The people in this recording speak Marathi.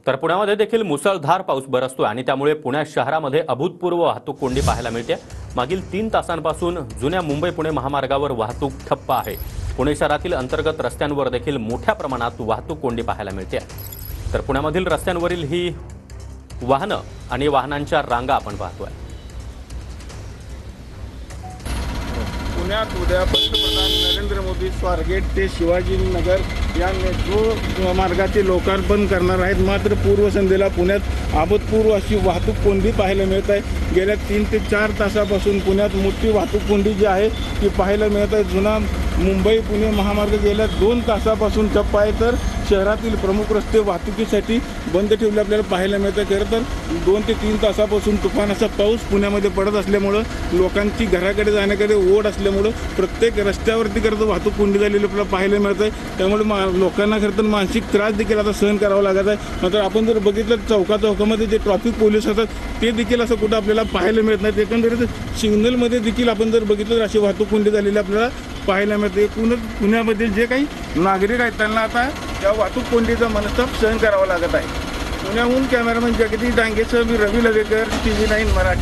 तर पुण्यामध्ये देखील मुसळधार पाऊस बरसतोय आणि त्यामुळे पुणे शहरामध्ये अभूतपूर्व वाहतूक कोंडी पाहायला मिळते। मागील 3 तासांपासून जुन्या मुंबई पुणे महामार्गावर वाहतूक ठप्प आहे। पुणे शहरातील अंतर्गत रस्त्यांवर देखील मोठ्या प्रमाणात वाहतूक कोंडी पाहायला मिळते। तर पुण्यामधील रस्त्यांवरील ही वाहनं आणि वाहनांच्या रांगा आपण पाहतोय। पुण्यात उद्या पंतप्रधान नरेंद्र मोदी स्वारगेट ते शिवाजीनगर या मेट्रो मार्गाचे लोकार्पण करणार आहेत। मात्र पूर्वसंध्येला पुण्यात अभूतपूर्व अशी वाहतूक कोंडी पाहायला मिळत आहे। गेल्या 3 ते 4 तासापासून पुण्यात मोठी वाहतूक कोंडी जी आहे ती पाहायला मिळत आहे। जुना मुंबई पुणे महामार्ग गेल्या 2 तासापासून ठप्प आहे, तर शहरातील प्रमुख रस्ते वाहतुकीसाठी बंद ठेवले आपल्याला पाहायला मिळतं। खरं तर 2 ते 3 तासापासून तुफानाचा पाऊस पुण्यामध्ये पडत असल्यामुळं लोकांची घराकडे जाण्याकडे ओढ असल्यामुळं प्रत्येक रस्त्यावरती खरं तर वाहतूक कोंडी झालेली आपल्याला पाहायला मिळतं आहे। त्यामुळे लोकांना खरं तर मानसिक त्रास देखील आता सहन करावा लागत आहे। मात्र आपण जर बघितलं चौकामध्ये जे ट्रॅफिक पोलीस असतात ते देखील असं कुठं आपल्याला पाहायला मिळत नाही। एकंदरीत सिग्नलमध्ये देखील आपण जर बघितलं तर अशी वाहतूक कोंडी झालेली आपल्याला पाहायला मिळते। एकूणच पुण्यामध्ये जे काही नागरिक आहेत त्यांना आता या वाहतूक कोंडीचा मनस्ताप सहन करावा लागत आहे। पुण्याहून कॅमेरामॅन जगदीश डांगेसह मी रवी लवेकर, TV9 मराठी।